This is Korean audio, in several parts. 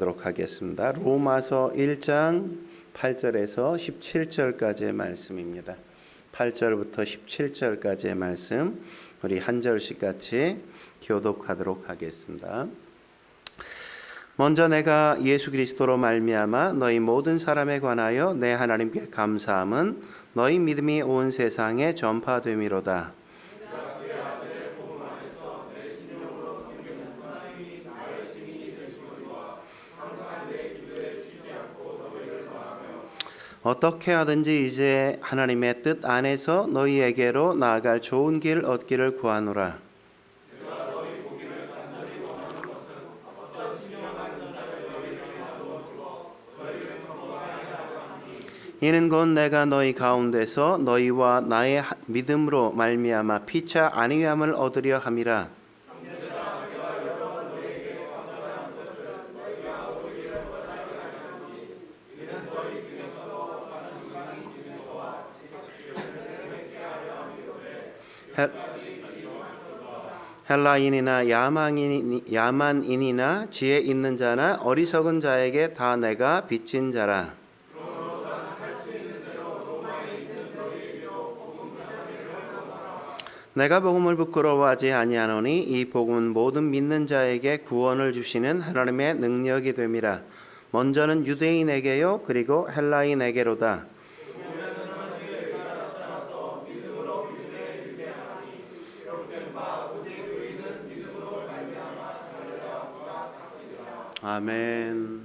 기도하도록 하겠습니다. 로마서 1장 8절에서 17절까지의 말씀입니다. 8절부터 17절까지의 말씀 우리 한 절씩 같이 교독하도록 하겠습니다. 먼저 내가 예수 그리스도로 말미암아 너희 모든 사람에 관하여 내 하나님께 감사함은 너희 믿음이 온 세상에 전파됨이로다. 어떻게 하든지 이제 하나님의 뜻 안에서 너희에게로 나아갈 좋은 길 얻기를 구하노라. 이는 곧 내가 너희 가운데서 너희와 나의 믿음으로 말미암아 피차 안위함을 얻으려 함이라. 헬라인이나 야만인이나 지혜 있는 자나 어리석은 자에게 다 내가 빚진 자라. 내가 복음을 부끄러워하지 아니하노니 이 복음은 모든 믿는 자에게 구원을 주시는 하나님의 능력이 됨이라. 먼저는 유대인에게요 그리고 헬라인에게로다. 아멘.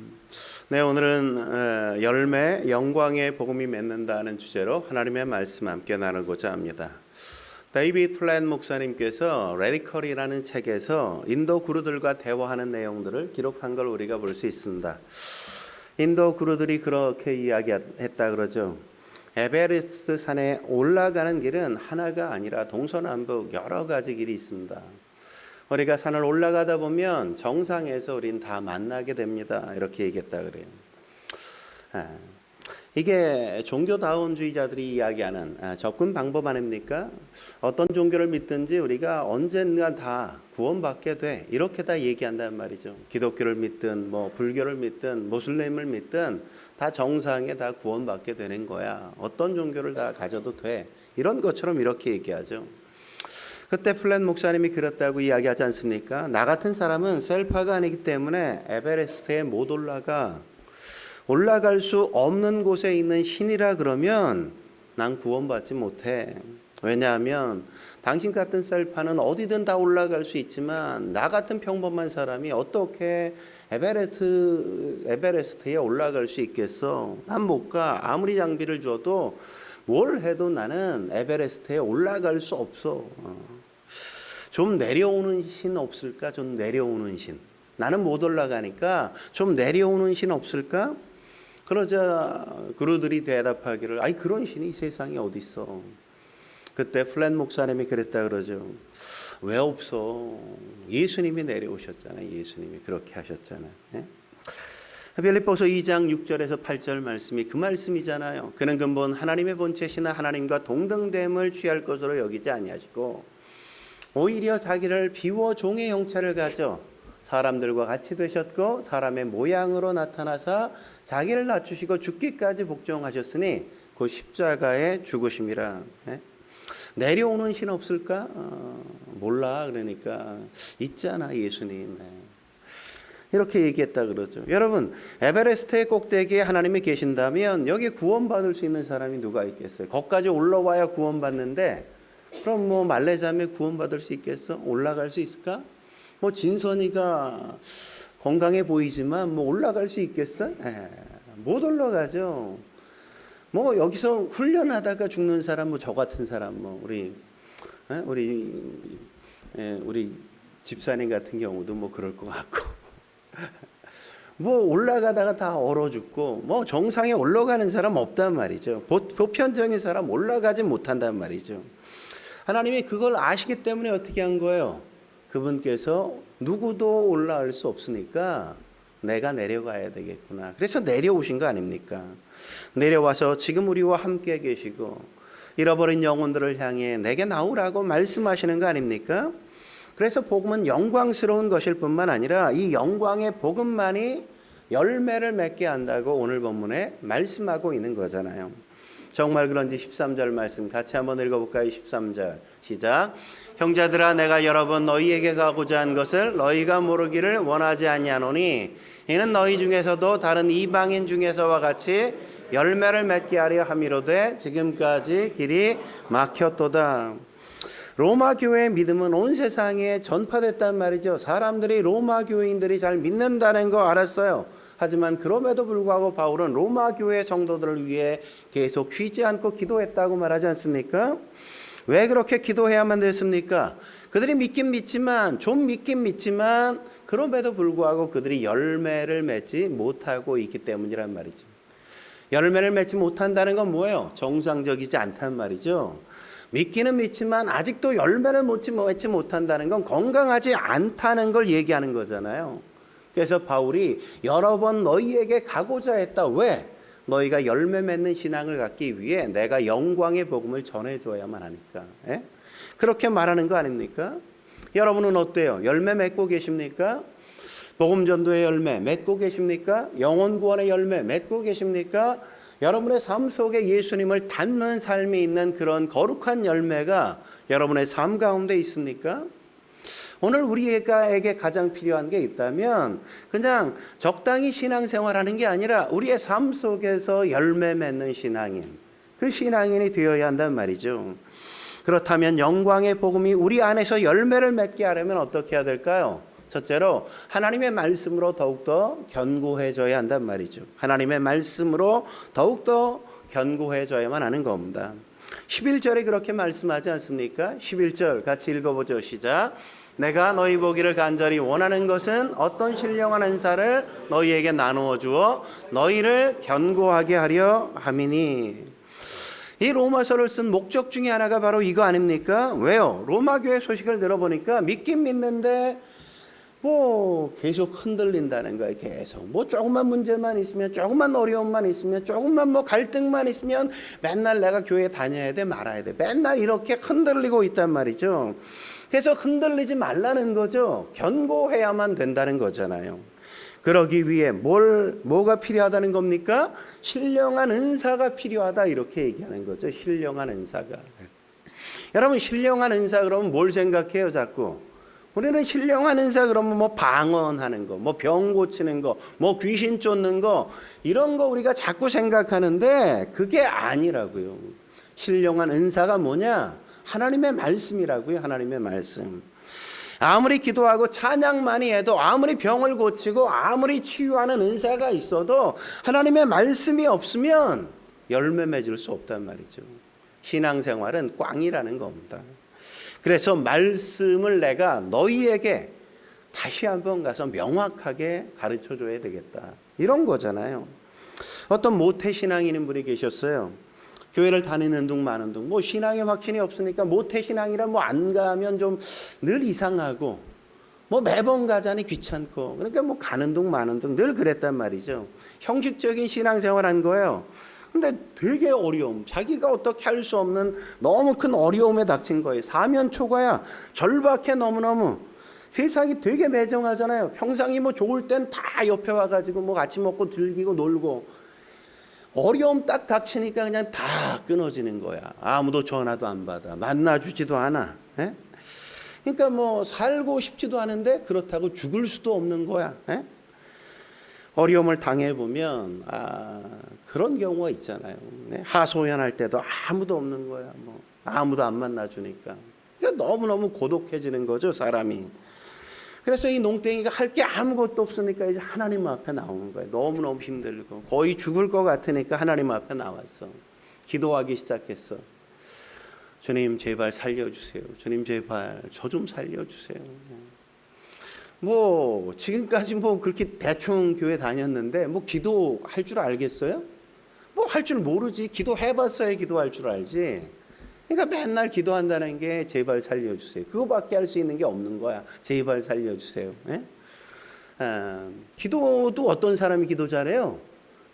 네, 오늘은 열매, 영광의 복음이 맺는다는 주제로 하나님의 말씀 함께 나누고자 합니다. 데이비드 플랜 목사님께서 레디컬이라는 책에서 인도 구루들과 대화하는 내용들을 기록한 걸 우리가 볼 수 있습니다. 인도 구루들이 그렇게 이야기했다 그러죠. 에베레스트 산에 올라가는 길은 하나가 아니라 동서남북 여러 가지 길이 있습니다. 우리가 산을 올라가다 보면 정상에서 우린 다 만나게 됩니다. 이렇게 얘기했다 그래요. 이게 종교다원주의자들이 이야기하는 접근 방법 아닙니까? 어떤 종교를 믿든지 우리가 언젠가 다 구원받게 돼. 이렇게 다 얘기한단 말이죠. 기독교를 믿든 뭐 불교를 믿든 모슬렘을 믿든 다 정상에 다 구원받게 되는 거야. 어떤 종교를 다 가져도 돼. 이런 것처럼 이렇게 얘기하죠. 그때 플랜 목사님이 그랬다고 이야기하지 않습니까? 나 같은 사람은 셀파가 아니기 때문에 에베레스트에 못 올라갈 수 없는 곳에 있는 신이라 그러면 난 구원받지 못해. 왜냐하면 당신 같은 셀파는 어디든 다 올라갈 수 있지만 나 같은 평범한 사람이 어떻게 에베레스트에 올라갈 수 있겠어? 난 못 가. 아무리 장비를 줘도 뭘 해도 나는 에베레스트에 올라갈 수 없어. 좀 내려오는 신 없을까? 좀 내려오는 신. 나는 못 올라가니까 좀 내려오는 신 없을까? 그러자 그루들이 대답하기를 아니 그런 신이 세상에 어디 있어. 그때 플랜 목사님이 그랬다 그러죠. 왜 없어? 예수님이 내려오셨잖아요. 예수님이 그렇게 하셨잖아요. 예? 빌립보서 2장 6절에서 8절 말씀이 그 말씀이잖아요. 그는 근본 하나님의 본체시나 하나님과 동등됨을 취할 것으로 여기지 아니하시고 오히려 자기를 비워 종의 형체를 가져 사람들과 같이 되셨고 사람의 모양으로 나타나사 자기를 낮추시고 죽기까지 복종하셨으니 그 십자가에 죽으심이라. 내려오는 신 없을까? 몰라. 그러니까 있잖아 예수님. 이렇게 얘기했다 그러죠. 여러분 에베레스트의 꼭대기에 하나님이 계신다면 여기 구원받을 수 있는 사람이 누가 있겠어요? 거기까지 올라와야 구원받는데 그럼 뭐 말레자매 구원받을 수 있겠어? 올라갈 수 있을까? 뭐 진선이가 건강해 보이지만 뭐 올라갈 수 있겠어? 못 올라가죠. 뭐 여기서 훈련하다가 죽는 사람, 뭐 저 같은 사람, 뭐 우리 집사님 같은 경우도 뭐 그럴 것 같고, 뭐 올라가다가 다 얼어 죽고, 뭐 정상에 올라가는 사람 없단 말이죠. 보편적인 사람 올라가지 못한단 말이죠. 하나님이 그걸 아시기 때문에 어떻게 한 거예요? 그분께서 누구도 올라갈 수 없으니까 내가 내려가야 되겠구나. 그래서 내려오신 거 아닙니까? 내려와서 지금 우리와 함께 계시고 잃어버린 영혼들을 향해 내게 나오라고 말씀하시는 거 아닙니까? 그래서 복음은 영광스러운 것일 뿐만 아니라 이 영광의 복음만이 열매를 맺게 한다고 오늘 본문에 말씀하고 있는 거잖아요. 정말 그런지 13절 말씀 같이 한번 읽어볼까요? 13절 시작. 형제들아 내가 여러 번 너희에게 가고자 한 것을 너희가 모르기를 원하지 아니하노니 이는 너희 중에서도 다른 이방인 중에서와 같이 열매를 맺게 하려 함이로되 지금까지 길이 막혔도다. 로마 교회의 믿음은 온 세상에 전파됐단 말이죠. 사람들이 로마 교인들이 잘 믿는다는 거 알았어요. 하지만 그럼에도 불구하고 바울은 로마 교회 성도들을 위해 계속 쉬지 않고 기도했다고 말하지 않습니까? 왜 그렇게 기도해야만 됐습니까? 그들이 믿긴 믿지만 좀 믿긴 믿지만 그럼에도 불구하고 그들이 열매를 맺지 못하고 있기 때문이란 말이죠. 열매를 맺지 못한다는 건 뭐예요? 정상적이지 않단 말이죠. 믿기는 믿지만 아직도 열매를 맺지 못한다는 건 건강하지 않다는 걸 얘기하는 거잖아요. 그래서 바울이 여러 번 너희에게 가고자 했다. 왜? 너희가 열매 맺는 신앙을 갖기 위해 내가 영광의 복음을 전해줘야만 하니까. 예? 그렇게 말하는 거 아닙니까? 여러분은 어때요? 열매 맺고 계십니까? 복음 전도의 열매 맺고 계십니까? 영혼 구원의 열매 맺고 계십니까? 여러분의 삶 속에 예수님을 닮는 삶이 있는 그런 거룩한 열매가 여러분의 삶 가운데 있습니까? 오늘 우리에게 가장 필요한 게 있다면 그냥 적당히 신앙생활하는 게 아니라 우리의 삶 속에서 열매 맺는 신앙인, 그 신앙인이 되어야 한단 말이죠. 그렇다면 영광의 복음이 우리 안에서 열매를 맺게 하려면 어떻게 해야 될까요? 첫째로 하나님의 말씀으로 더욱더 견고해져야 한단 말이죠. 하나님의 말씀으로 더욱더 견고해져야만 하는 겁니다. 11절에 그렇게 말씀하지 않습니까? 11절 같이 읽어보죠. 시작. 내가 너희 보기를 간절히 원하는 것은 어떤 신령한 은사를 너희에게 나누어 주어 너희를 견고하게 하려 함이니. 이 로마서를 쓴 목적 중에 하나가 바로 이거 아닙니까? 왜요? 로마 교회 소식을 들어보니까 믿긴 믿는데 뭐 계속 흔들린다는 거예요. 계속 뭐 조금만 문제만 있으면, 조금만 어려움만 있으면, 조금만 뭐 갈등만 있으면 맨날 내가 교회 다녀야 돼 말아야 돼, 맨날 이렇게 흔들리고 있단 말이죠. 그래서 흔들리지 말라는 거죠. 견고해야만 된다는 거잖아요. 그러기 위해 뭐가 필요하다는 겁니까? 신령한 은사가 필요하다, 이렇게 얘기하는 거죠. 신령한 은사가. 여러분, 신령한 은사 그러면 뭘 생각해요? 자꾸 우리는 신령한 은사 그러면 뭐 방언하는 거, 뭐 병 고치는 거, 뭐 귀신 쫓는 거, 이런 거 우리가 자꾸 생각하는데 그게 아니라고요. 신령한 은사가 뭐냐? 하나님의 말씀이라고요. 하나님의 말씀. 아무리 기도하고 찬양만이 해도, 아무리 병을 고치고 아무리 치유하는 은사가 있어도 하나님의 말씀이 없으면 열매 맺을 수 없단 말이죠. 신앙생활은 꽝이라는 겁니다. 그래서 말씀을 내가 너희에게 다시 한번 가서 명확하게 가르쳐줘야 되겠다, 이런 거잖아요. 어떤 모태신앙인인 분이 계셨어요. 교회를 다니는 둥 마는 둥, 뭐 신앙의 확신이 없으니까 모태신앙이라 뭐 안 가면 좀 늘 이상하고, 뭐 매번 가자니 귀찮고, 그러니까 뭐 가는 둥 마는 둥 늘 그랬단 말이죠. 형식적인 신앙생활 한 거예요. 근데 되게 어려움, 자기가 어떻게 할 수 없는 너무 큰 어려움에 닥친 거예요. 사면초가야, 절박해. 너무너무 세상이 되게 매정하잖아요. 평상이 뭐 좋을 땐 다 옆에 와가지고 뭐 같이 먹고 즐기고 놀고, 어려움 딱 닥치니까 그냥 다 끊어지는 거야. 아무도 전화도 안 받아, 만나주지도 않아. 에? 그러니까 뭐 살고 싶지도 않은데 그렇다고 죽을 수도 없는 거야. 에? 어려움을 당해보면 그런 경우가 있잖아요. 하소연할 때도 아무도 없는 거야. 뭐 아무도 안 만나주니까. 그러니까 너무너무 고독해지는 거죠, 사람이. 그래서 이 농땡이가 할 게 아무것도 없으니까 이제 하나님 앞에 나오는 거예요. 너무너무 힘들고 거의 죽을 것 같으니까 하나님 앞에 나왔어. 기도하기 시작했어. 주님 제발 살려주세요. 주님 제발 저 좀 살려주세요. 뭐 지금까지 뭐 그렇게 대충 교회 다녔는데 뭐 기도할 줄 알겠어요? 뭐 할 줄 모르지. 기도해봤어야 기도할 줄 알지. 그러니까 맨날 기도한다는 게 제발 살려주세요. 그거밖에 할 수 있는 게 없는 거야. 제발 살려주세요. 예? 기도도 어떤 사람이 기도 잘해요?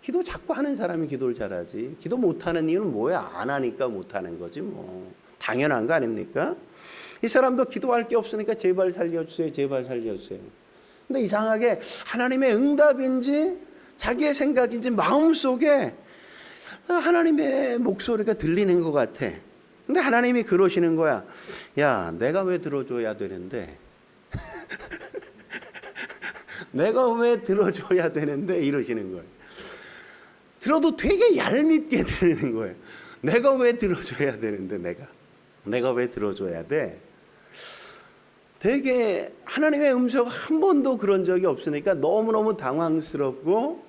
기도 자꾸 하는 사람이 기도를 잘하지. 기도 못하는 이유는 뭐야? 안 하니까 못하는 거지 뭐. 당연한 거 아닙니까? 이 사람도 기도할 게 없으니까 제발 살려주세요. 제발 살려주세요. 근데 이상하게 하나님의 응답인지 자기의 생각인지 마음속에 하나님의 목소리가 들리는 것 같아. 근데 하나님이 그러시는 거야. 야, 내가 왜 들어줘야 되는데? 내가 왜 들어줘야 되는데? 이러시는 거예요. 들어도 되게 얄밉게 들리는 거예요. 내가 왜 들어줘야 되는데, 내가 왜 들어줘야 돼? 되게 하나님의 음성 한 번도 그런 적이 없으니까 너무너무 당황스럽고,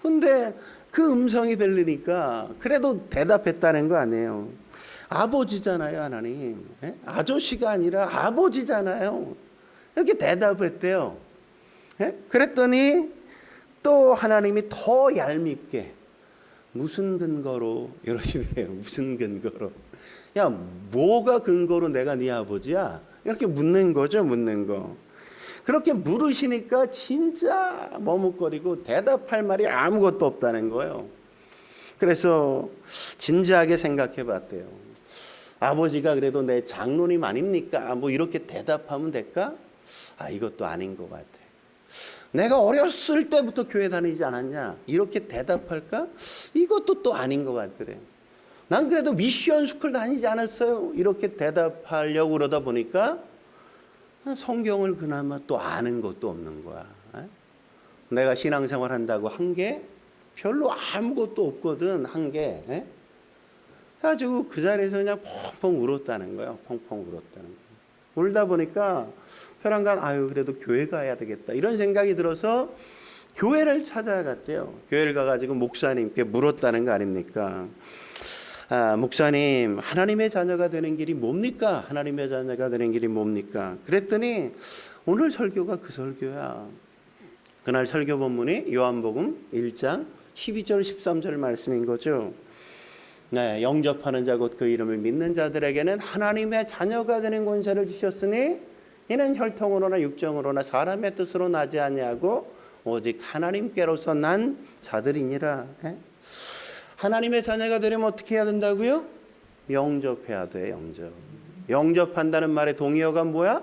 근데 그 음성이 들리니까 그래도 대답했다는 거 아니에요. 아버지잖아요, 하나님. 아저씨가 아니라 아버지잖아요. 이렇게 대답했대요. 그랬더니 또 하나님이 더 얄밉게 무슨 근거로 이러시네요. 무슨 근거로? 야, 뭐가 근거로 내가 네 아버지야? 이렇게 묻는 거죠, 묻는 거. 그렇게 물으시니까 진짜 머뭇거리고 대답할 말이 아무것도 없다는 거예요. 그래서 진지하게 생각해 봤대요. 아버지가 그래도 내 장로님 아닙니까? 뭐 이렇게 대답하면 될까? 이것도 아닌 것 같아. 내가 어렸을 때부터 교회 다니지 않았냐? 이렇게 대답할까? 이것도 또 아닌 것 같더래. 난 그래도 미션 스쿨 다니지 않았어요. 이렇게 대답하려고 그러다 보니까 성경을 그나마 또 아는 것도 없는 거야. 내가 신앙생활 한다고 한 게 별로 아무것도 없거든, 한 게. 그래가지고 그 자리에서 그냥 펑펑 울었다는 거예요. 펑펑 울었다는 거예요. 울다 보니까 편안간 그래도 교회 가야 되겠다 이런 생각이 들어서 교회를 찾아갔대요. 교회를 가가지고 목사님께 물었다는 거 아닙니까? 목사님, 하나님의 자녀가 되는 길이 뭡니까? 하나님의 자녀가 되는 길이 뭡니까? 그랬더니 오늘 설교가 그 설교야. 그날 설교 본문이 요한복음 1장 12절 13절 말씀인 거죠. 네, 영접하는 자 곧 그 이름을 믿는 자들에게는 하나님의 자녀가 되는 권세를 주셨으니 이는 혈통으로나 육정으로나 사람의 뜻으로 나지 아니하고 오직 하나님께로서 난 자들이니라. 하나님의 자녀가 되려면 어떻게 해야 된다고요? 영접해야 돼. 영접한다는 말의 동의어가 뭐야?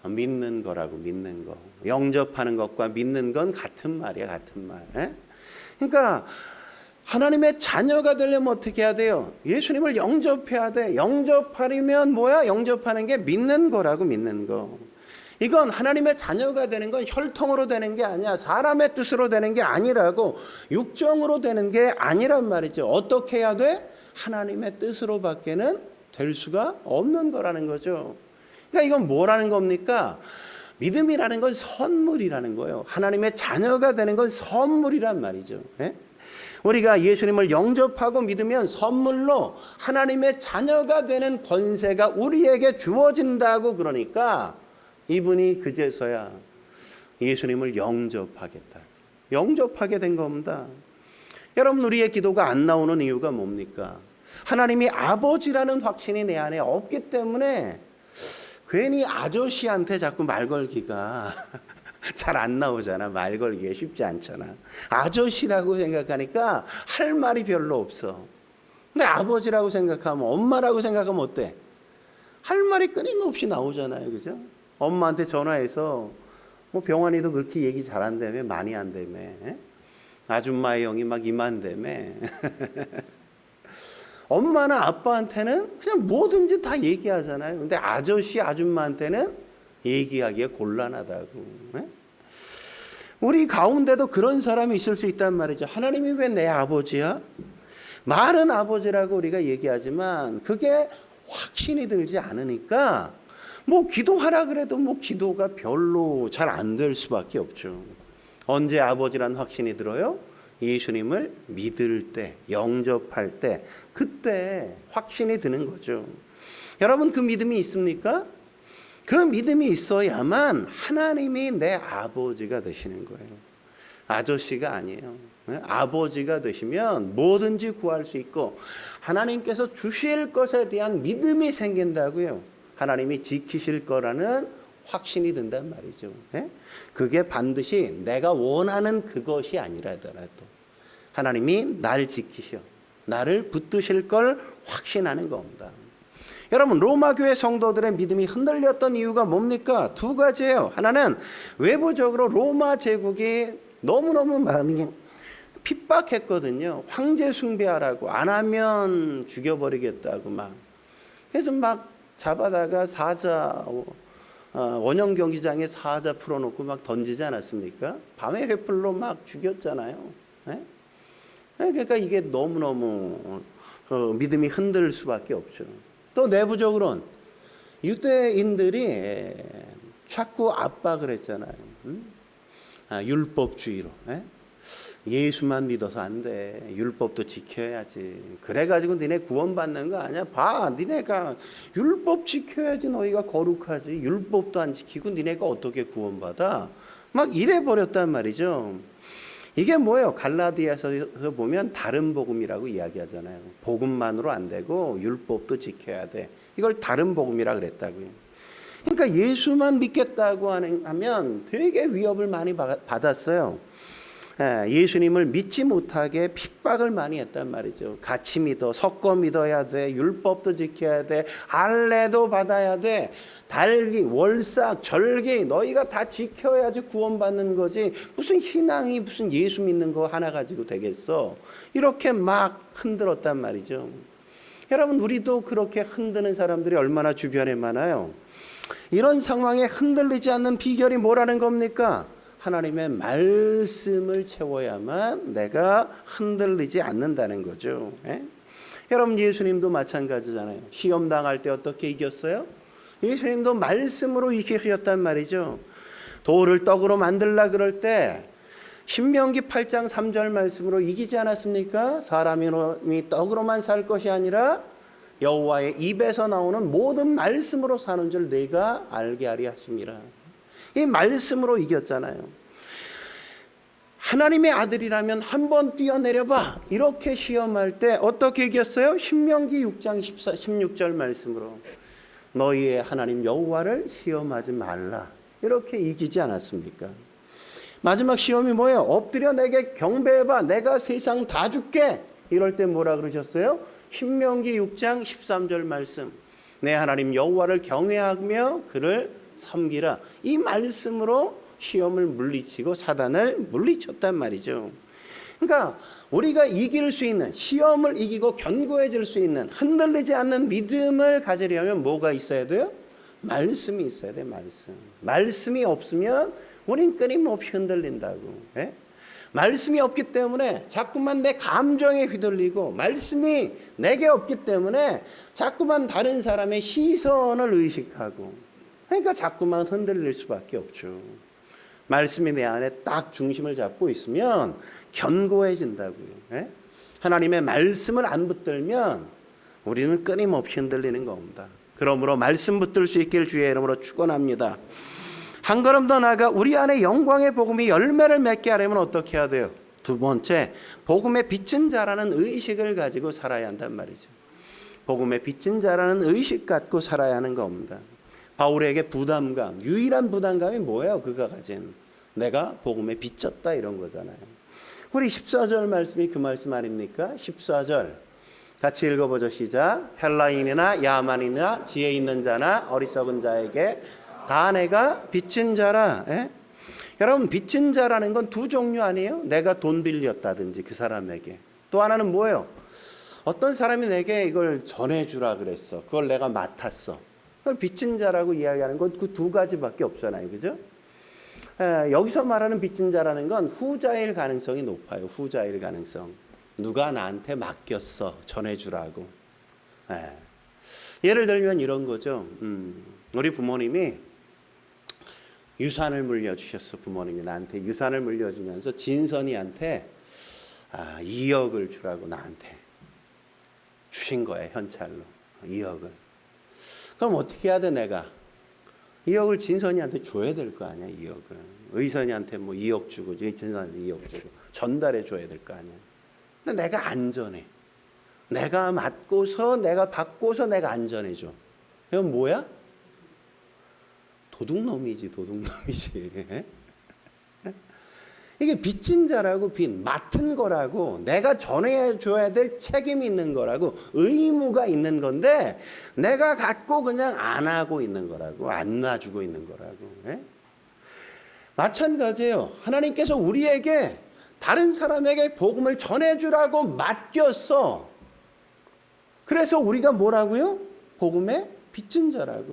믿는 거라고. 믿는 거. 영접하는 것과 믿는 건 같은 말이야. 같은 말. 그러니까 하나님의 자녀가 되려면 어떻게 해야 돼요? 예수님을 영접해야 돼. 영접하려면 뭐야? 영접하는 게 믿는 거라고. 믿는 거. 이건 하나님의 자녀가 되는 건 혈통으로 되는 게 아니야. 사람의 뜻으로 되는 게 아니라고. 육정으로 되는 게 아니란 말이죠. 어떻게 해야 돼? 하나님의 뜻으로 밖에는 될 수가 없는 거라는 거죠. 그러니까 이건 뭐라는 겁니까? 믿음이라는 건 선물이라는 거예요. 하나님의 자녀가 되는 건 선물이란 말이죠. 우리가 예수님을 영접하고 믿으면 선물로 하나님의 자녀가 되는 권세가 우리에게 주어진다고. 그러니까 이분이 그제서야 예수님을 영접하겠다. 영접하게 된 겁니다. 여러분, 우리의 기도가 안 나오는 이유가 뭡니까? 하나님이 아버지라는 확신이 내 안에 없기 때문에 괜히 아저씨한테 자꾸 말 걸기가 잘 안 나오잖아. 말 걸기가 쉽지 않잖아. 아저씨라고 생각하니까 할 말이 별로 없어. 근데 아버지라고 생각하면, 엄마라고 생각하면 어때? 할 말이 끊임없이 나오잖아요. 그죠? 엄마한테 전화해서 뭐 병환이도 그렇게 얘기 잘한다며, 많이 한다며, 아줌마의 형이 막 이만다며. 엄마나 아빠한테는 그냥 뭐든지 다 얘기하잖아요. 근데 아저씨, 아줌마한테는 얘기하기가 곤란하다고. 우리 가운데도 그런 사람이 있을 수 있단 말이죠. 하나님이 왜 내 아버지야? 말은 아버지라고 우리가 얘기하지만 그게 확신이 들지 않으니까 뭐 기도하라 그래도 뭐 기도가 별로 잘 안 될 수밖에 없죠. 언제 아버지란 확신이 들어요? 예수님을 믿을 때, 영접할 때, 그때 확신이 드는 거죠. 여러분, 그 믿음이 있습니까? 그 믿음이 있어야만 하나님이 내 아버지가 되시는 거예요. 아저씨가 아니에요. 아버지가 되시면 뭐든지 구할 수 있고 하나님께서 주실 것에 대한 믿음이 생긴다고요. 하나님이 지키실 거라는 확신이 든단 말이죠. 그게 반드시 내가 원하는 그것이 아니라더라도 하나님이 날 지키셔, 나를 붙드실 걸 확신하는 겁니다. 여러분, 로마 교회 성도들의 믿음이 흔들렸던 이유가 뭡니까? 두 가지예요. 하나는 외부적으로 로마 제국이 너무너무 많이 핍박했거든요. 황제 숭배하라고, 안 하면 죽여버리겠다고 막. 그래서 막 잡아다가 사자, 원형 경기장에 사자 풀어놓고 막 던지지 않았습니까? 밤에 횃불로 막 죽였잖아요. 네? 그러니까 이게 너무너무 믿음이 흔들 수밖에 없죠. 또 내부적으로는 유대인들이 자꾸 압박을 했잖아요. 율법주의로. 예수만 믿어서 안 돼. 율법도 지켜야지. 그래가지고 니네 구원받는 거 아니야? 봐, 니네가 율법 지켜야지 너희가 거룩하지. 율법도 안 지키고 니네가 어떻게 구원받아? 막 이래버렸단 말이죠. 이게 뭐예요? 갈라디아서 보면 다른 복음이라고 이야기하잖아요. 복음만으로 안 되고 율법도 지켜야 돼. 이걸 다른 복음이라 그랬다고요. 그러니까 예수만 믿겠다고 하면 되게 위협을 많이 받았어요. 예수님을 믿지 못하게 핍박을 많이 했단 말이죠. 같이 믿어, 섞어 믿어야 돼, 율법도 지켜야 돼, 할례도 받아야 돼, 달기, 월삭, 절기 너희가 다 지켜야지 구원받는 거지. 무슨 신앙이 무슨 예수 믿는 거 하나 가지고 되겠어. 이렇게 막 흔들었단 말이죠. 여러분, 우리도 그렇게 흔드는 사람들이 얼마나 주변에 많아요. 이런 상황에 흔들리지 않는 비결이 뭐라는 겁니까? 하나님의 말씀을 채워야만 내가 흔들리지 않는다는 거죠. 여러분, 예수님도 마찬가지잖아요. 시험 당할 때 어떻게 이겼어요? 예수님도 말씀으로 이기셨단 말이죠. 돌을 떡으로 만들라 그럴 때 신명기 8장 3절 말씀으로 이기지 않았습니까? 사람이 떡으로만 살 것이 아니라 여호와의 입에서 나오는 모든 말씀으로 사는 줄 내가 알게 하리 하심이라. 이 말씀으로 이겼잖아요. 하나님의 아들이라면 한번 뛰어내려봐. 이렇게 시험할 때 어떻게 이겼어요? 신명기 6장 16절 말씀으로 너희의 하나님 여호와를 시험하지 말라. 이렇게 이기지 않았습니까? 마지막 시험이 뭐예요? 엎드려 내게 경배해봐. 내가 세상 다 줄게. 이럴 때 뭐라 그러셨어요? 신명기 6장 13절 말씀. 내 하나님 여호와를 경외하며 그를 섬기라. 이 말씀으로 시험을 물리치고 사단을 물리쳤단 말이죠. 그러니까 우리가 이길 수 있는, 시험을 이기고 견고해질 수 있는, 흔들리지 않는 믿음을 가지려면 뭐가 있어야 돼요? 말씀이 있어야 돼. 말씀이 없으면 우린 끊임없이 흔들린다고. 말씀이 없기 때문에 자꾸만 내 감정에 휘둘리고, 말씀이 내게 없기 때문에 자꾸만 다른 사람의 시선을 의식하고, 그러니까 자꾸만 흔들릴 수밖에 없죠. 말씀이 내 안에 딱 중심을 잡고 있으면 견고해진다고요. 하나님의 말씀을 안 붙들면 우리는 끊임없이 흔들리는 겁니다. 그러므로 말씀 붙들 수 있길 주의 이름으로 축원합니다. 한 걸음 더 나아가 우리 안에 영광의 복음이 열매를 맺게 하려면 어떻게 해야 돼요? 두 번째, 복음의 빛은 자라는 의식을 가지고 살아야 한단 말이죠. 복음의 빛은 자라는 의식 갖고 살아야 하는 겁니다. 바울에게 부담감, 유일한 부담감이 뭐예요? 그가 가진, 내가 복음에 비쳤다, 이런 거잖아요. 우리 14절 말씀이 그 말씀 아닙니까? 14절 같이 읽어보죠. 시작. 헬라인이나 야만이나 지혜 있는 자나 어리석은 자에게 다 내가 빚진 자라. 여러분, 빚진 자라는 건 두 종류 아니에요? 내가 돈 빌렸다든지 그 사람에게. 또 하나는 뭐예요? 어떤 사람이 내게 이걸 전해주라 그랬어. 그걸 내가 맡았어. 그걸 빚진 자라고 이야기하는 건 그 두 가지밖에 없잖아요. 그죠? 여기서 말하는 빚진 자라는 건 후자일 가능성이 높아요. 후자일 가능성. 누가 나한테 맡겼어. 전해주라고. 예를 들면 이런 거죠. 우리 부모님이 유산을 물려주셨어. 부모님이 나한테 유산을 물려주면서 진선이한테 2억을 주라고 나한테 주신 거예요. 현찰로 2억을. 그럼 어떻게 해야 돼? 내가 2억을 진선이한테 줘야 될 거 아니야. 2억을 의선이한테 뭐 2억 주고 진선이한테 2억 주고 전달해 줘야 될 거 아니야. 근데 내가 안전해. 내가 맡고서 내가 받고서 내가 안전해줘. 이건 뭐야? 도둑놈이지. 이게 빚진 자라고 맡은 거라고 내가 전해줘야 될 책임이 있는 거라고 의무가 있는 건데 내가 갖고 그냥 안 하고 있는 거라고 안 놔주고 있는 거라고. 예? 마찬가지예요. 하나님께서 우리에게 다른 사람에게 복음을 전해주라고 맡겼어. 그래서 우리가 뭐라고요? 복음의 빚진 자라고.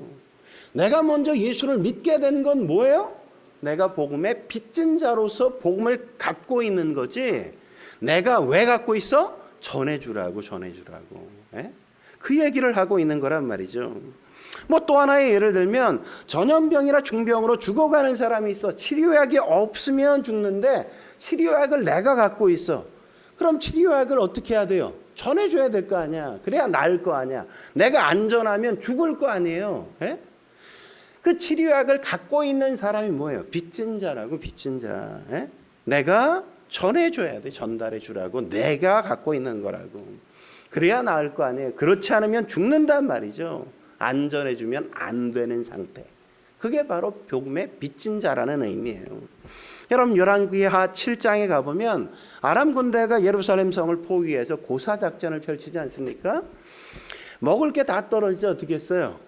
내가 먼저 예수를 믿게 된 건 뭐예요? 내가 복음의 빚진 자로서 복음을 갖고 있는 거지. 내가 왜 갖고 있어? 전해주라고. 예? 그 얘기를 하고 있는 거란 말이죠. 뭐 또 하나의 예를 들면 전염병이나 중병으로 죽어가는 사람이 있어. 치료약이 없으면 죽는데 치료약을 내가 갖고 있어. 그럼 치료약을 어떻게 해야 돼요? 전해줘야 될 거 아니야. 그래야 나을 거 아니야. 내가 안전하면 죽을 거 아니에요. 예? 그 치료약을 갖고 있는 사람이 뭐예요? 빚진 자라고. 빚진 자. 예? 내가 전해줘야 돼. 전달해 주라고. 내가 갖고 있는 거라고. 그래야 나을 거 아니에요. 그렇지 않으면 죽는단 말이죠. 안 전해주면 안 되는 상태. 그게 바로 복음의 빚진 자라는 의미예요. 여러분 열왕기하 7장에 가보면 아람 군대가 예루살렘 성을 포위해서 고사작전을 펼치지 않습니까? 먹을 게 다 떨어지죠. 어떻게 했어요?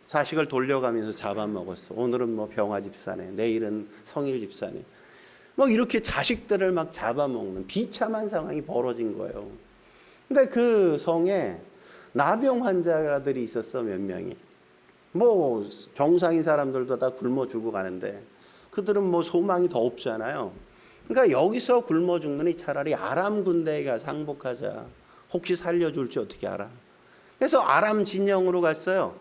자식을 돌려가면서 잡아먹었어. 오늘은 뭐 병화 집사네, 내일은 성일 집사네. 뭐 이렇게 자식들을 막 잡아먹는 비참한 상황이 벌어진 거예요. 근데 그 성에 나병 환자들이 있었어. 몇 명이. 뭐 정상인 사람들도 다 굶어 죽어가는데 그들은 뭐 소망이 더 없잖아요. 그러니까 여기서 굶어 죽느니 차라리 아람 군대에 가서 항복하자. 혹시 살려줄지 어떻게 알아. 그래서 아람 진영으로 갔어요.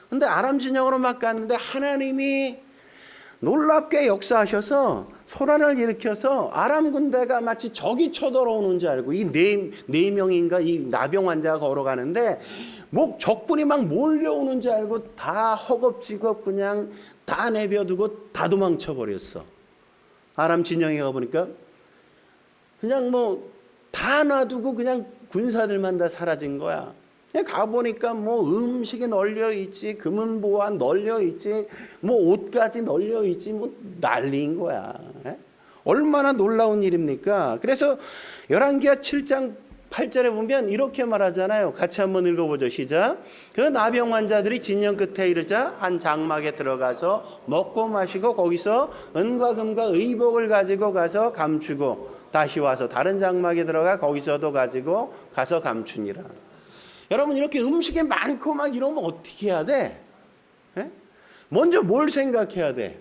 근데 아람 진영으로 막 갔는데 하나님이 놀랍게 역사하셔서 소란을 일으켜서 아람 군대가 마치 적이 쳐들어오는 줄 알고 이 네 명인가 이 나병 환자가 걸어가는데 뭐 적군이 막 몰려오는 줄 알고 다 허겁지겁 그냥 다 내버려두고 다 도망쳐 버렸어. 아람 진영에 가보니까 그냥 뭐 다 놔두고 그냥 군사들만 다 사라진 거야. 가보니까 뭐 음식이 널려 있지, 금은보화 널려 있지, 뭐 옷까지 널려 있지, 뭐 난리인 거야. 얼마나 놀라운 일입니까? 그래서 열왕기하 7장 8절에 보면 이렇게 말하잖아요. 같이 한번 읽어보죠. 시작. 그 나병 환자들이 진영 끝에 이르자 한 장막에 들어가서 먹고 마시고 거기서 은과 금과 의복을 가지고 가서 감추고 다시 와서 다른 장막에 들어가 거기서도 가지고 가서 감추니라. 여러분 이렇게 음식이 많고 막 이러면 어떻게 해야 돼? 에? 먼저 뭘 생각해야 돼?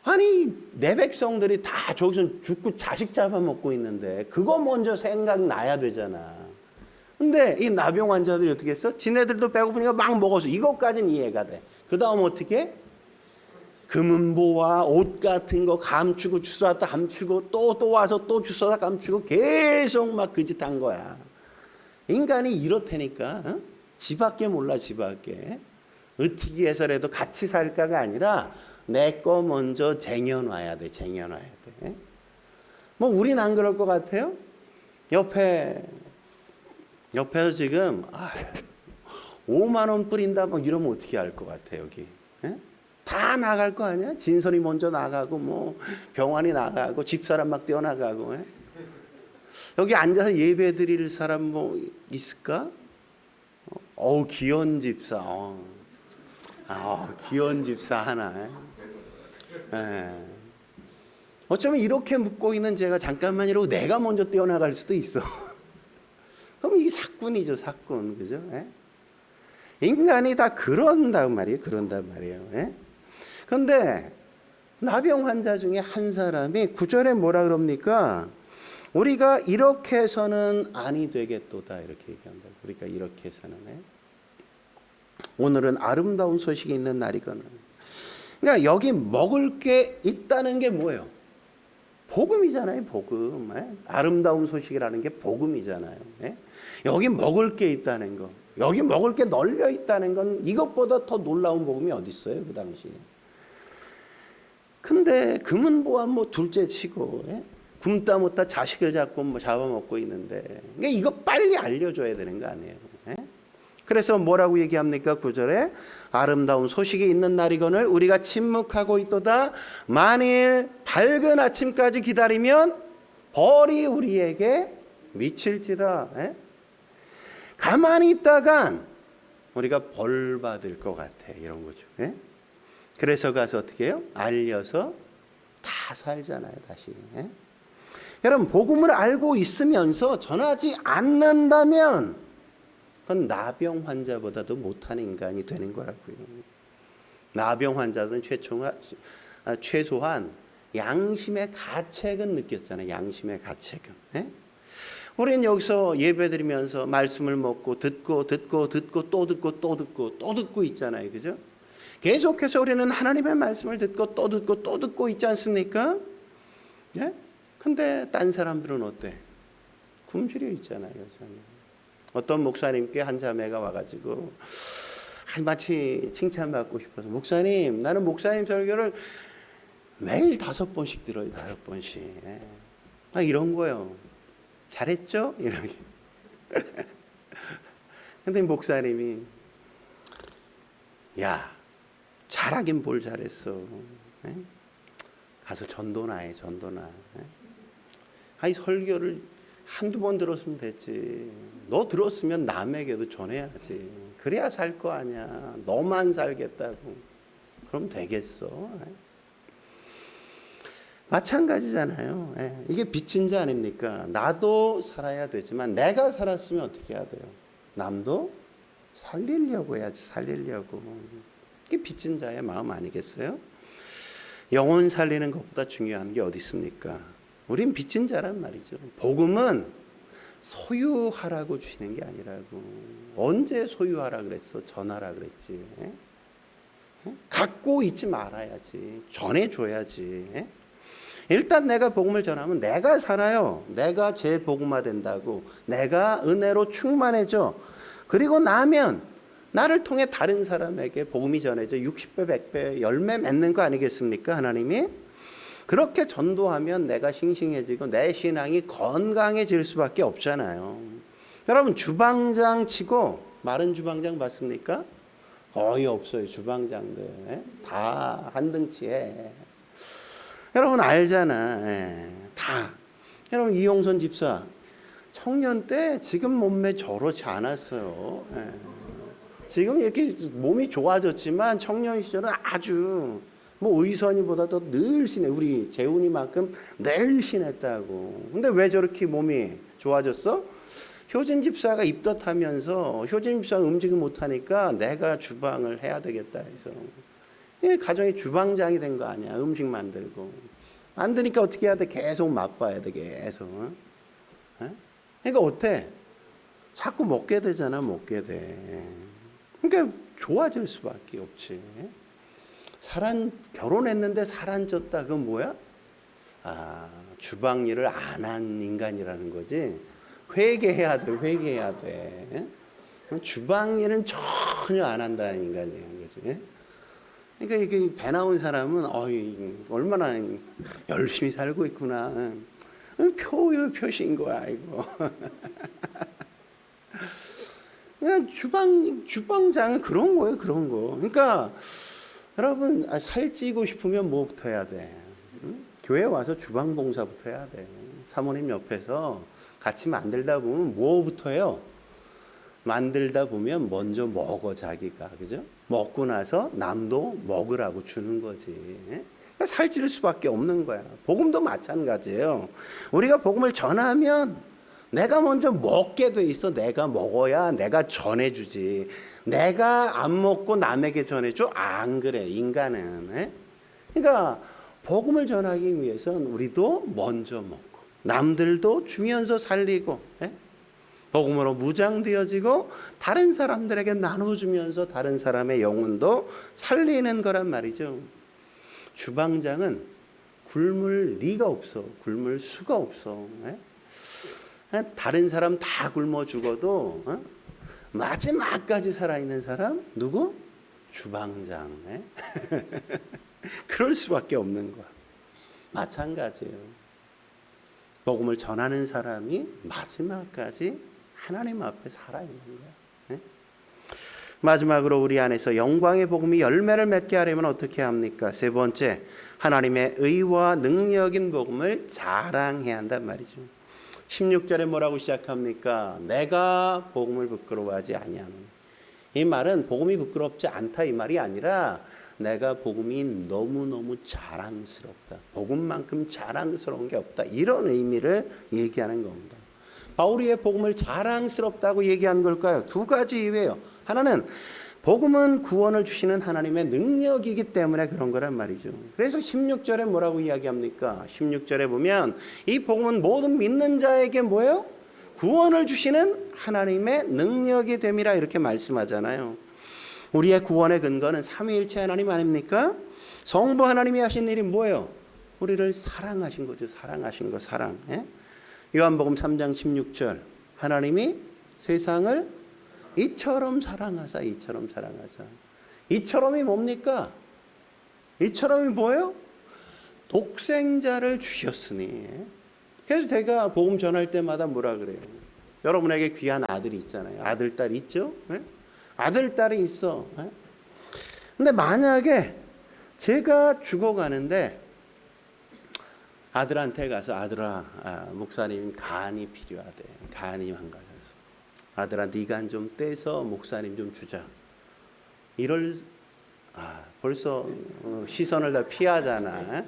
아니 내 백성들이 다 저기서 죽고 자식 잡아먹고 있는데 그거 먼저 생각나야 되잖아. 근데 이 나병 환자들이 어떻게 했어? 지네들도 배고프니까 막 먹어서 이것까지는 이해가 돼. 그 다음 어떻게? 금은보화 옷 같은 거 감추고 주워다 감추고 또 와서 또 주워다 감추고 계속 막 그 짓 한 거야. 인간이 이렇다니까. 어? 지밖에 몰라. 지밖에. 어떻게 해서라도 같이 살까가 아니라 내 거 먼저 쟁여놔야 돼. 쟁여놔야 돼. 뭐 우린 안 그럴 것 같아요? 옆에서 지금 5만 원 뿌린다 뭐 이러면 어떻게 할 것 같아 여기? 다 나갈 거 아니야? 진선이 먼저 나가고 뭐 병환이 나가고 집사람 막 뛰어나가고. 여기 앉아서 예배 드릴 사람 뭐 있을까? 기현 집사. 기현 집사 하나. 어쩌면 이렇게 묻고 있는 제가 잠깐만 이러고 내가 먼저 뛰어나갈 수도 있어. 그럼 이게 사꾼이죠, 사꾼. 그죠? 인간이 다 그런단 말이에요. 그런데 나병 환자 중에 한 사람이 9절에 뭐라 그럽니까? 우리가 이렇게 해서는 아니 되겠도다 이렇게 얘기한다. 우리가 이렇게 해서는. 오늘은 아름다운 소식이 있는 날이거든. 그러니까 여기 먹을 게 있다는 게 뭐예요? 복음이잖아요. 복음. 아름다운 소식이라는 게 복음이잖아요. 여기 먹을 게 있다는 거. 여기 먹을 게 널려 있다는 건 이것보다 더 놀라운 복음이 어디 있어요? 그 당시에. 근데 금은보화 뭐 둘째 치고 굶다 못다 자식을 잡고 뭐 잡아먹고 있는데 그러니까 이거 빨리 알려줘야 되는 거 아니에요? 그래서 뭐라고 얘기합니까? 9절에 아름다운 소식이 있는 날이거늘 우리가 침묵하고 있도다. 만일 밝은 아침까지 기다리면 벌이 우리에게 미칠지라. 가만히 있다간 우리가 벌 받을 것 같아. 이런 거죠. 그래서 가서 어떻게 해요? 알려서 다 살잖아요. 다시. 여러분 복음을 알고 있으면서 전하지 않는다면 그건 나병 환자보다도 못한 인간이 되는 거라고요. 나병 환자들은 최소한 양심의 가책은 느꼈잖아요. 양심의 가책은. 우리는 여기서 예배드리면서 말씀을 먹고 듣고 또 듣고 있잖아요. 그죠? 계속해서 우리는 하나님의 말씀을 듣고 또 듣고 있지 않습니까? 근데 딴 사람들은 어때? 굶주려 있잖아요. 여전히. 어떤 목사님께 한 자매가 와가지고 마치 칭찬받고 싶어서 목사님 나는 목사님 설교를 매일 5번씩 들어요. 5번씩. 이런 거요. 잘했죠? 이렇게. 근데 목사님이 야 잘하긴 뭘 잘했어. 가서 전도나 해. 아니 설교를 한두 번 들었으면 됐지. 너 들었으면 남에게도 전해야지. 그래야 살 거 아니야. 너만 살겠다고. 그럼 되겠어. 마찬가지잖아요. 이게 빚진 자 아닙니까? 나도 살아야 되지만 내가 살았으면 어떻게 해야 돼요? 남도 살리려고 해야지. 살리려고. 이게 빚진 자의 마음 아니겠어요? 영혼 살리는 것보다 중요한 게 어디 있습니까? 우린 빚진 자란 말이죠. 복음은 소유하라고 주시는 게 아니라고. 언제 소유하라 그랬어? 전하라 그랬지. 갖고 있지 말아야지. 전해줘야지. 일단 내가 복음을 전하면 내가 살아요. 내가 재복음화 된다고. 내가 은혜로 충만해져. 그리고 나면 나를 통해 다른 사람에게 복음이 전해져 60배, 100배 열매 맺는 거 아니겠습니까? 하나님이. 그렇게 전도하면 내가 싱싱해지고 내 신앙이 건강해질 수밖에 없잖아요. 여러분 주방장 치고 마른 주방장 봤습니까? 거의 없어요. 주방장들 다 한등치에. 여러분 알잖아. 다. 여러분 이용선 집사 청년 때 지금 몸매 저렇지 않았어요. 지금 이렇게 몸이 좋아졌지만 청년 시절은 아주 의선이보다도 늘 신해. 우리 재훈이만큼 늘 신했다고. 근데 왜 저렇게 몸이 좋아졌어? 효진 집사가 입덧하면서 효진 집사가 음식을 못하니까 내가 주방을 해야 되겠다 해서 가정의 주방장이 된 거 아니야. 음식 만들고. 만드니까 어떻게 해야 돼? 계속 맛봐야 돼. 계속. 그러니까 어때? 자꾸 먹게 되잖아. 먹게 돼. 그러니까 좋아질 수밖에 없지. 결혼했는데 살안쪘다. 그건 뭐야? 주방 일을 안 한 인간이라는 거지. 회개해야 돼. 회개해야 돼. 주방 일은 전혀 안 한다는 인간이라는 거지. 그러니까 이게 배 나온 사람은 얼마나 열심히 살고 있구나. 표시인 거야 이거. 그냥 주방장은 그런 거예요. 그런 거. 그러니까 여러분 살찌고 싶으면 뭐부터 해야 돼? 교회 와서 주방 봉사부터 해야 돼. 사모님 옆에서 같이 만들다 보면 뭐부터 해요? 만들다 보면 먼저 먹어 자기가. 그죠? 먹고 나서 남도 먹으라고 주는 거지. 그러니까 살찔 수밖에 없는 거야. 복음도 마찬가지예요. 우리가 복음을 전하면 내가 먼저 먹게 돼 있어. 내가 먹어야 내가 전해주지. 내가 안 먹고 남에게 전해줘? 안 그래. 인간은. 그러니까 복음을 전하기 위해서는 우리도 먼저 먹고 남들도 주면서 살리고 복음으로 무장되어지고 다른 사람들에게 나눠주면서 다른 사람의 영혼도 살리는 거란 말이죠. 주방장은 굶을 리가 없어. 굶을 수가 없어. 다른 사람 다 굶어 죽어도 마지막까지 살아있는 사람 누구? 주방장. 그럴 수밖에 없는 거야. 마찬가지예요. 복음을 전하는 사람이 마지막까지 하나님 앞에 살아있는 거야. 마지막으로 우리 안에서 영광의 복음이 열매를 맺게 하려면 어떻게 합니까? 세 번째, 하나님의 의와 능력인 복음을 자랑해야 한단 말이죠. 16절에 뭐라고 시작합니까? 내가 복음을 부끄러워하지 아니하노니. 이 말은 복음이 부끄럽지 않다 이 말이 아니라 내가 복음이 너무너무 자랑스럽다. 복음만큼 자랑스러운 게 없다. 이런 의미를 얘기하는 겁니다. 바울이 왜 복음을 자랑스럽다고 얘기한 걸까요? 두 가지 이유예요. 하나는 복음은 구원을 주시는 하나님의 능력이기 때문에 그런 거란 말이죠. 그래서 16절에 뭐라고 이야기합니까? 16절에 보면 이 복음은 모든 믿는 자에게 뭐예요? 구원을 주시는 하나님의 능력이 됨이라 이렇게 말씀하잖아요. 우리의 구원의 근거는 삼위일체 하나님 아닙니까? 성부 하나님이 하신 일이 뭐예요? 우리를 사랑하신 거죠. 사랑하신 거, 사랑. 예? 요한복음 3장 16절 하나님이 세상을 이처럼 사랑하사. 이처럼이 뭡니까? 이처럼이 뭐예요? 독생자를 주셨으니. 그래서 제가 복음 전할 때마다 뭐라 그래요? 여러분에게 귀한 아들이 있잖아요. 아들, 딸 있죠? 네? 아들, 딸이 있어. 네? 근데 만약에 제가 죽어가는데 아들한테 가서 아들아, 목사님 간이 필요하대. 간이 망가졌어. 아들아, 네 간 좀 떼서 목사님 좀 주자. 벌써 시선을 다 피하잖아.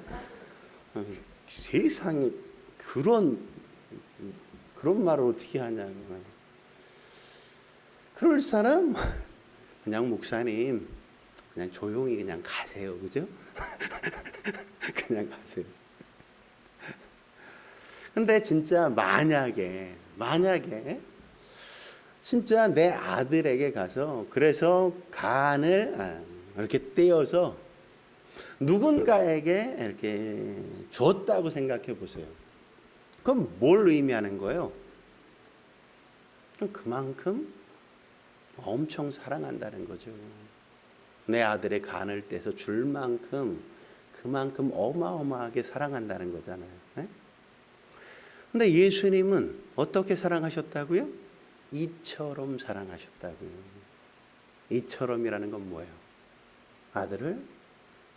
세상에 그런 말을 어떻게 하냐고. 그럴 사람 그냥 목사님 그냥 조용히 그냥 가세요. 그죠? 그냥 가세요. 근데 진짜 만약에 진짜 내 아들에게 가서 그래서 간을 이렇게 떼어서 누군가에게 이렇게 줬다고 생각해 보세요. 그럼 뭘 의미하는 거예요? 그만큼 엄청 사랑한다는 거죠. 내 아들의 간을 떼서 줄 만큼 그만큼 어마어마하게 사랑한다는 거잖아요. 근데 예수님은 어떻게 사랑하셨다고요? 이처럼 사랑하셨다고요. 이처럼이라는 건 뭐예요? 아들을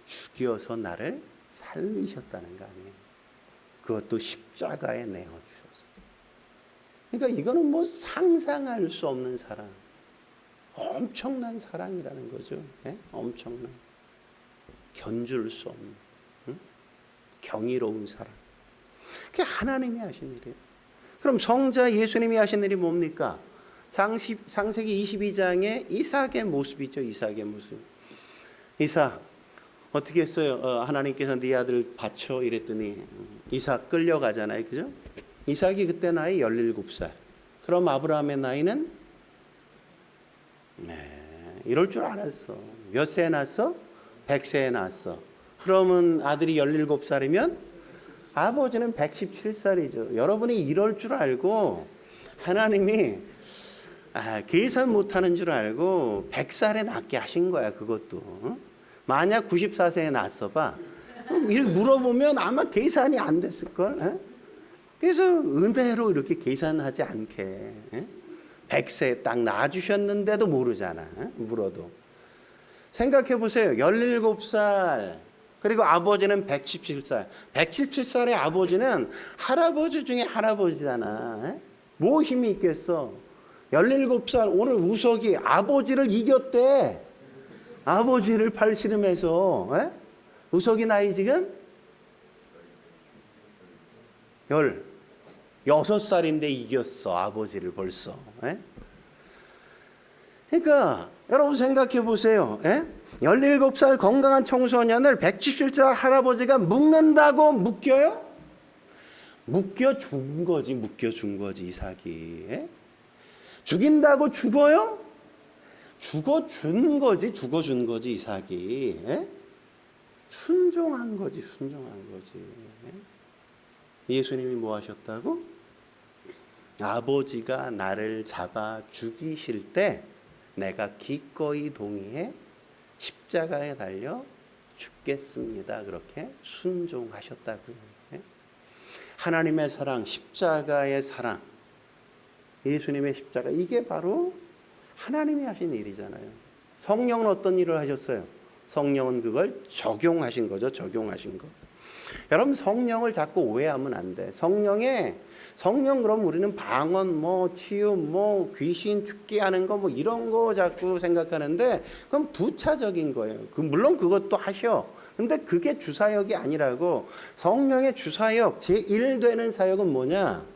죽여서 나를 살리셨다는 거 아니에요? 그것도 십자가에 내어주셔서. 그러니까 이거는 뭐 상상할 수 없는 사랑. 엄청난 사랑이라는 거죠. 네? 엄청난. 견줄 수 없는. 응? 경이로운 사랑. 그게 하나님이 하신 일이에요. 그럼 성자 예수님이 하신 일이 뭡니까? 창세기 22장의 이삭의 모습이죠. 이삭의 모습. 이삭 어떻게 했어요? 하나님께서 네 아들 바쳐 이랬더니 이삭 끌려가잖아요. 그죠? 이삭이 그때 나이 17살. 그럼 아브라함의 나이는 이럴 줄 알았어. 몇 세에 낳았어? 100세에 낳았어. 그러면 아들이 17살이면 아버지는 117살이죠. 여러분이 이럴 줄 알고 하나님이 계산 못하는 줄 알고 100살에 낳게 하신 거야. 그것도. 만약 94세에 낳았어 봐. 이렇게 물어보면 아마 계산이 안 됐을걸. 그래서 은혜로 이렇게 계산하지 않게 100세에 딱 낳아주셨는데도 모르잖아. 물어도. 생각해 보세요. 17살 그리고 아버지는 117살. 117살의 아버지는 할아버지 중에 할아버지잖아. 뭐 힘이 있겠어. 17살 오늘 우석이 아버지를 이겼대. 아버지를 팔씨름해서. 우석이 나이 지금 16살인데 이겼어. 아버지를 벌써. 그러니까 여러분 생각해 보세요. 17살 건강한 청소년을 117살 할아버지가 묶는다고 묶여요? 묶여준 거지. 이삭이. 죽인다고 죽어요? 죽어준 거지 이삭이. 순종한 거지. 예수님이 뭐 하셨다고? 아버지가 나를 잡아 죽이실 때 내가 기꺼이 동의해 십자가에 달려 죽겠습니다. 그렇게 순종하셨다고요. 하나님의 사랑, 십자가의 사랑, 예수님의 십자가, 이게 바로 하나님이 하신 일이잖아요. 성령은 어떤 일을 하셨어요? 성령은 그걸 적용하신 거죠. 적용하신 거. 여러분 성령을 자꾸 오해하면 안 돼. 성령 그럼 우리는 방언, 치유, 귀신 죽게 하는 거 이런 거 자꾸 생각하는데 그건 부차적인 거예요. 물론 그것도 하셔. 근데 그게 주사역이 아니라고. 성령의 주사역 제1 되는 사역은 뭐냐?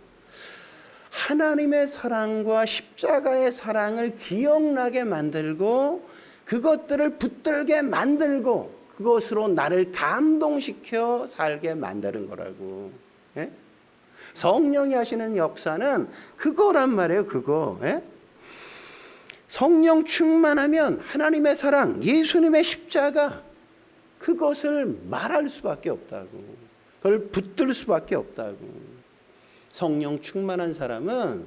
하나님의 사랑과 십자가의 사랑을 기억나게 만들고 그것들을 붙들게 만들고 그것으로 나를 감동시켜 살게 만드는 거라고. 예? 성령이 하시는 역사는 그거란 말이에요. 그거. 예? 성령 충만하면 하나님의 사랑, 예수님의 십자가 그것을 말할 수밖에 없다고. 그걸 붙들 수밖에 없다고. 성령 충만한 사람은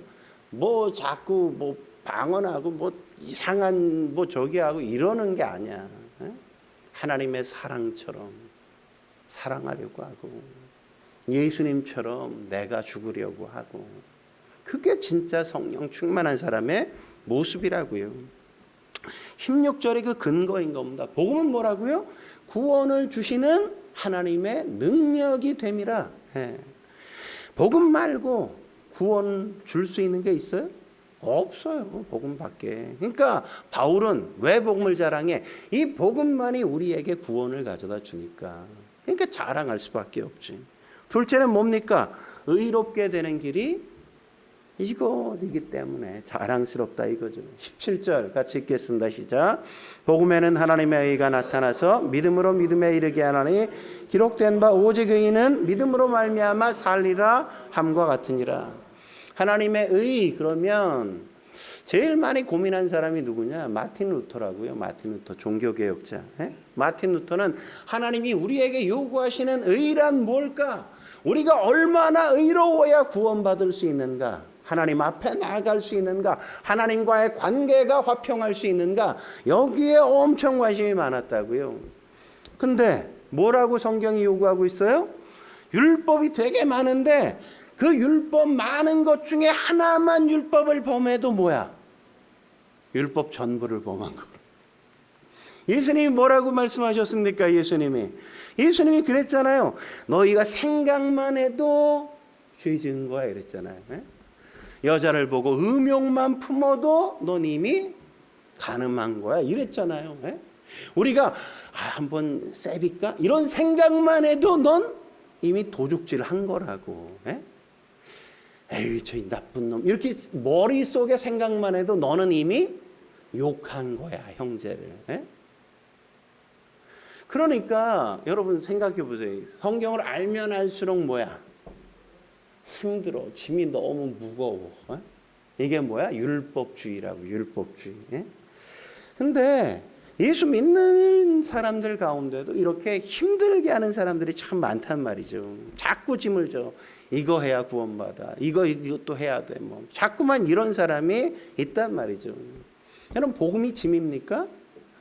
자꾸 방언하고 이상한 저기 하고 이러는 게 아니야. 에? 하나님의 사랑처럼 사랑하려고 하고 예수님처럼 내가 죽으려고 하고 그게 진짜 성령 충만한 사람의 모습이라고요. 16절의 그 근거인 겁니다. 복음은 뭐라고요? 구원을 주시는 하나님의 능력이 됨이라. 복음 말고 구원 줄 수 있는 게 있어요? 없어요. 복음밖에. 그러니까 바울은 왜 복음을 자랑해? 이 복음만이 우리에게 구원을 가져다 주니까. 그러니까 자랑할 수밖에 없지. 둘째는 뭡니까? 의롭게 되는 길이 이거이기 때문에 자랑스럽다 이거죠. 17절 같이 읽겠습니다. 시작. 복음에는 하나님의 의가 나타나서 믿음으로 믿음에 이르게 하나니 기록된 바 오직 의인은 믿음으로 말미암아 살리라 함과 같으니라. 하나님의 의 그러면 제일 많이 고민한 사람이 누구냐? 마틴 루터라고요. 마틴 루터 종교개혁자. 마틴 루터는 하나님이 우리에게 요구하시는 의란 뭘까? 우리가 얼마나 의로워야 구원받을 수 있는가? 하나님 앞에 나아갈 수 있는가? 하나님과의 관계가 화평할 수 있는가? 여기에 엄청 관심이 많았다고요. 근데 뭐라고 성경이 요구하고 있어요? 율법이 되게 많은데 그 율법 많은 것 중에 하나만 율법을 범해도 뭐야? 율법 전부를 범한 거로. 예수님이 뭐라고 말씀하셨습니까? 예수님이 그랬잖아요. 너희가 생각만 해도 죄 지은 거야 이랬잖아요. 여자를 보고 음욕만 품어도 넌 이미 간음한 거야 이랬잖아요. 우리가 한번 세빌까? 이런 생각만 해도 넌 이미 도둑질 한 거라고. 에이 저 나쁜 놈 이렇게 머릿속에 생각만 해도 너는 이미 욕한 거야 형제를. 그러니까 여러분 생각해 보세요. 성경을 알면 알수록 뭐야? 힘들어. 짐이 너무 무거워. 이게 뭐야? 율법주의라고. 율법주의. 근데 예수 믿는 사람들 가운데도 이렇게 힘들게 하는 사람들이 참 많단 말이죠. 자꾸 짐을 져. 이거 해야 구원받아. 이것도 해야 돼. 자꾸만 이런 사람이 있단 말이죠. 여러분 복음이 짐입니까?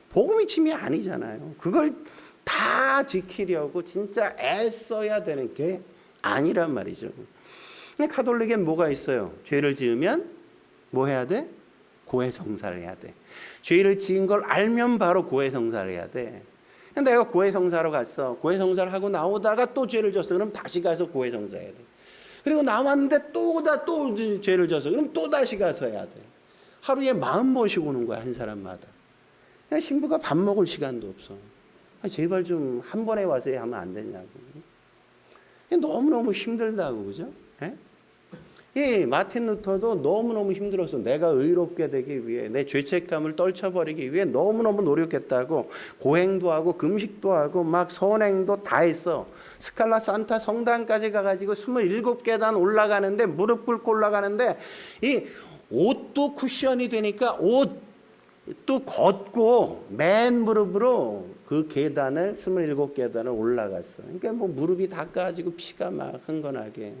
복음이 짐이 아니잖아요. 그걸 다 지키려고 진짜 애써야 되는 게 아니란 말이죠. 근데 가톨릭엔 뭐가 있어요? 죄를 지으면 뭐 해야 돼? 고해성사를 해야 돼. 죄를 지은 걸 알면 바로 고해성사를 해야 돼. 내가 고해성사로 갔어. 고해성사를 하고 나오다가 또 죄를 졌어. 그럼 다시 가서 고해성사해야 돼. 그리고 나왔는데 또 죄를 졌어. 그럼 또 다시 가서 해야 돼. 하루에 40번씩 오는 거야 한 사람마다. 신부가 밥 먹을 시간도 없어. 제발 좀 한 번에 와서 하면 안 되냐고. 너무너무 힘들다고 그죠? 이 마틴 루터도 너무너무 힘들어서 내가 의롭게 되기 위해 내 죄책감을 떨쳐버리기 위해 너무너무 노력했다고. 고행도 하고 금식도 하고 막 선행도 다 했어. 스칼라 산타 성당까지 가가지고 27계단 올라가는데 무릎 꿇고 올라가는데 이 옷도 쿠션이 되니까 옷도 걷고 맨 무릎으로 그 계단을 27계단을 올라갔어. 그러니까 무릎이 다 까지고 피가 막 흥건하게.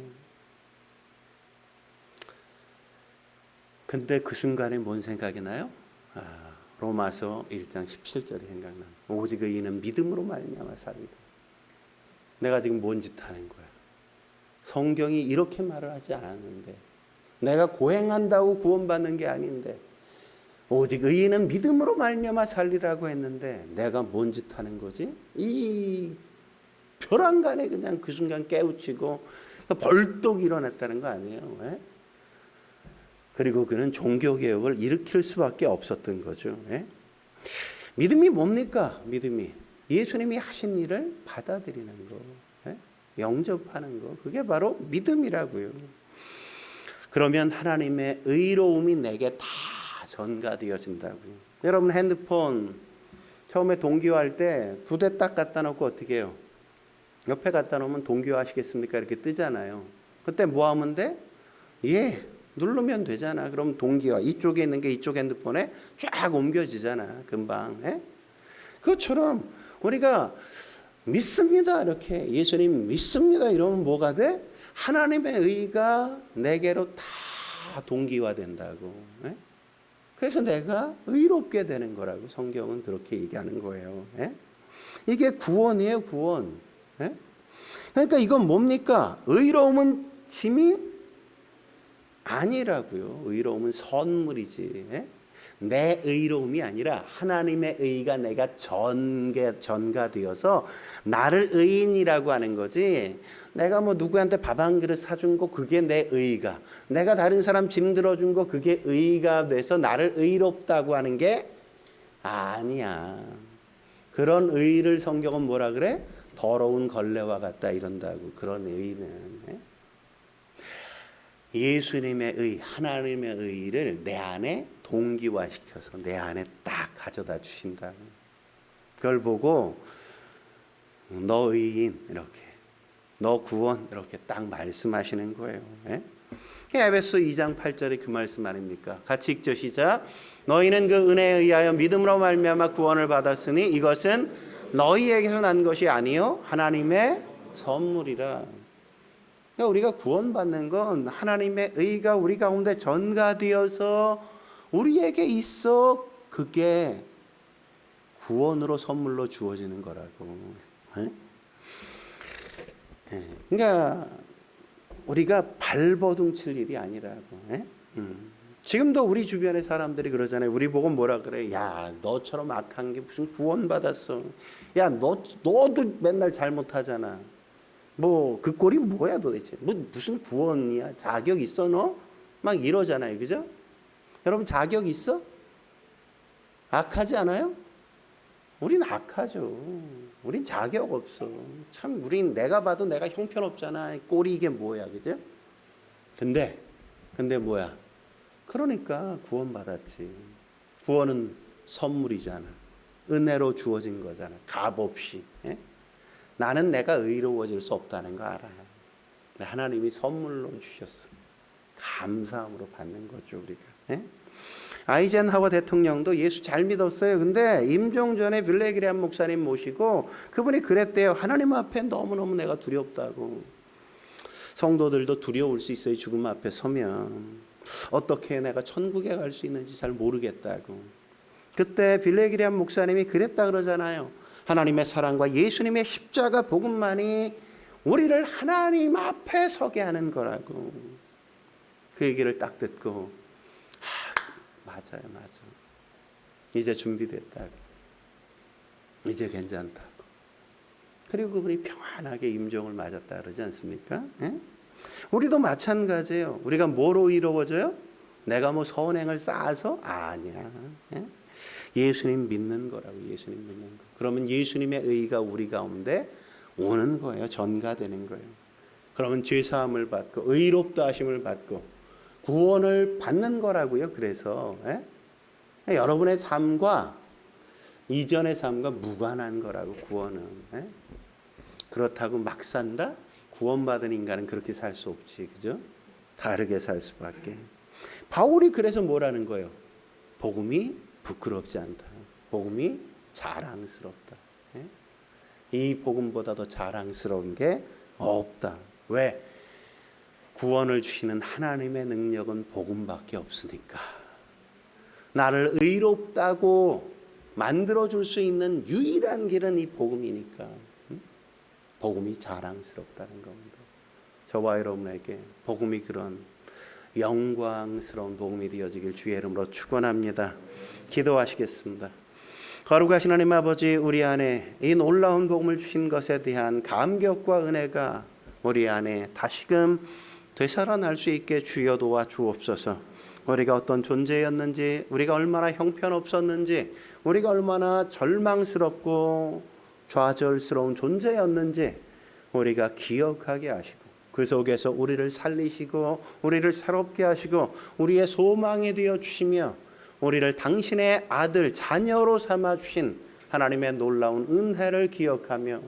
근데 그 순간에 뭔 생각이 나요? 로마서 1장 17절이 생각나. 오직 의인은 믿음으로 말미암아 살리라. 내가 지금 뭔 짓 하는 거야? 성경이 이렇게 말을 하지 않았는데, 내가 고행한다고 구원받는 게 아닌데, 오직 의인은 믿음으로 말미암아 살리라고 했는데 내가 뭔 짓 하는 거지? 이 벼랑간에 그냥 그 순간 깨우치고 벌떡 일어났다는 거 아니에요. 예? 그리고 그는 종교개혁을 일으킬 수밖에 없었던 거죠. 예? 믿음이 뭡니까? 믿음이 예수님이 하신 일을 받아들이는 거, 예? 영접하는 거, 그게 바로 믿음이라고요. 그러면 하나님의 의로움이 내게 다 전가되어진다고요. 여러분 핸드폰 처음에 동기화할 때 2대 딱 갖다 놓고 어떻게 해요? 옆에 갖다 놓으면 동기화 하시겠습니까? 이렇게 뜨잖아요. 그때 뭐 하면 돼? 예, 누르면 되잖아. 그럼 동기화, 이쪽에 있는 게 이쪽 핸드폰에 쫙 옮겨지잖아, 금방. 예? 그것처럼 우리가 믿습니다, 이렇게 예수님 믿습니다 이러면 뭐가 돼? 하나님의 의가 내게로 다 동기화된다고. 예? 그래서 내가 의롭게 되는 거라고 성경은 그렇게 얘기하는 거예요. 예? 이게 구원이에요, 구원. 예? 그러니까 이건 뭡니까? 의로움은 짐이 아니라고요. 의로움은 선물이지. 예? 내 의로움이 아니라 하나님의 의가 내가 전가되어서 나를 의인이라고 하는 거지. 내가 뭐 누구한테 밥 한 그릇 사준 거 그게 내 의가, 내가 다른 사람 짐 들어준 거 그게 의가 돼서 나를 의롭다고 하는 게 아니야. 그런 의를 성경은 뭐라 그래? 더러운 걸레와 같다 이런다고. 그런 의는 예수님의 의, 하나님의 의를 내 안에 동기화시켜서 내 안에 딱 가져다 주신다. 그걸 보고 너 의인 이렇게, 너 구원 이렇게 딱 말씀하시는 거예요. 예? 에베소 2장 8절에 그 말씀 아닙니까? 같이 읽죠. 시작. 너희는 그 은혜에 의하여 믿음으로 말미암아 구원을 받았으니 이것은 너희에게서 난 것이 아니요 하나님의 선물이라. 그러니까 우리가 구원받는 건 하나님의 의가 우리 가운데 전가되어서 우리에게 있어. 그게 구원으로 선물로 주어지는 거라고. 그러니까 우리가 발버둥 칠 일이 아니라고. 지금도 우리 주변의 사람들이 그러잖아요. 우리 보고 뭐라 그래? 야, 너처럼 악한 게 무슨 구원받았어? 야, 너도 맨날 잘못하잖아. 뭐 그 꼴이 뭐야 도대체? 무슨 구원이야? 자격 있어 너? 막 이러잖아요. 그죠? 여러분 자격 있어? 악하지 않아요? 우린 악하죠. 우린 자격 없어. 참 우린 내가 봐도 내가 형편없잖아. 꼴이 이게 뭐야. 그죠? 근데 뭐야? 그러니까 구원받았지. 구원은 선물이잖아. 은혜로 주어진 거잖아. 값없이. 예? 나는 내가 의로워질 수 없다는 거 알아요. 하나님이 선물로 주셨어. 감사함으로 받는 거죠, 우리가. 예? 아이젠하워 대통령도 예수 잘 믿었어요. 근데 임종전에 빌레그레암 목사님 모시고 그분이 그랬대요. 하나님 앞에 너무너무 내가 두렵다고. 성도들도 두려울 수 있어요. 죽음 앞에 서면. 어떻게 내가 천국에 갈 수 있는지 잘 모르겠다고. 그때 빌레그레암 목사님이 그랬다 그러잖아요. 하나님의 사랑과 예수님의 십자가 복음만이 우리를 하나님 앞에 서게 하는 거라고. 그 얘기를 딱 듣고 맞아요. 이제 준비됐다고. 이제 괜찮다고. 그리고 그분이 평안하게 임종을 맞았다 그러지 않습니까? 예? 우리도 마찬가지예요. 우리가 뭐로 이루어져요? 내가 뭐 선행을 쌓아서? 아니야. 예? 예수님 믿는 거라고. 예수님 믿는 거. 그러면 예수님의 의가 우리 가운데 오는 거예요. 전가되는 거예요. 그러면 죄사함을 받고 의롭다 하심을 받고 구원을 받는 거라고요. 그래서 여러분의 삶과 이전의 삶과 무관한 거라고. 구원은. 그렇다고 막 산다? 구원받은 인간은 그렇게 살 수 없지. 그죠? 다르게 살 수밖에. 바울이 그래서 뭐라는 거예요? 복음이 부끄럽지 않다. 복음이 자랑스럽다. 이 복음보다 더 자랑스러운 게 없다. 왜? 구원을 주시는 하나님의 능력은 복음밖에 없으니까. 나를 의롭다고 만들어줄 수 있는 유일한 길은 이 복음이니까. 복음이 자랑스럽다는 겁니다. 저와 여러분에게 복음이 그런 영광스러운 복음이 되어지길 주의 이름으로 축원합니다. 기도하시겠습니다. 거룩하신 하나님 아버지, 우리 안에 이 놀라운 복음을 주신 것에 대한 감격과 은혜가 우리 안에 다시금 되살아날 수 있게 주여 도와 주옵소서. 우리가 어떤 존재였는지, 우리가 얼마나 형편없었는지, 우리가 얼마나 절망스럽고 좌절스러운 존재였는지 우리가 기억하게 하시고, 그 속에서 우리를 살리시고 우리를 새롭게 하시고 우리의 소망이 되어 주시며 우리를 당신의 아들, 자녀로 삼아 주신 하나님의 놀라운 은혜를 기억하며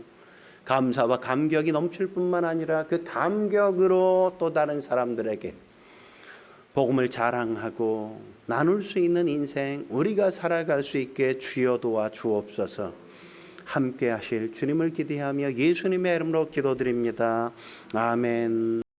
감사와 감격이 넘칠 뿐만 아니라 그 감격으로 또 다른 사람들에게 복음을 자랑하고 나눌 수 있는 인생 우리가 살아갈 수 있게 주여 도와 주옵소서. 함께 하실 주님을 기대하며 예수님의 이름으로 기도드립니다. 아멘.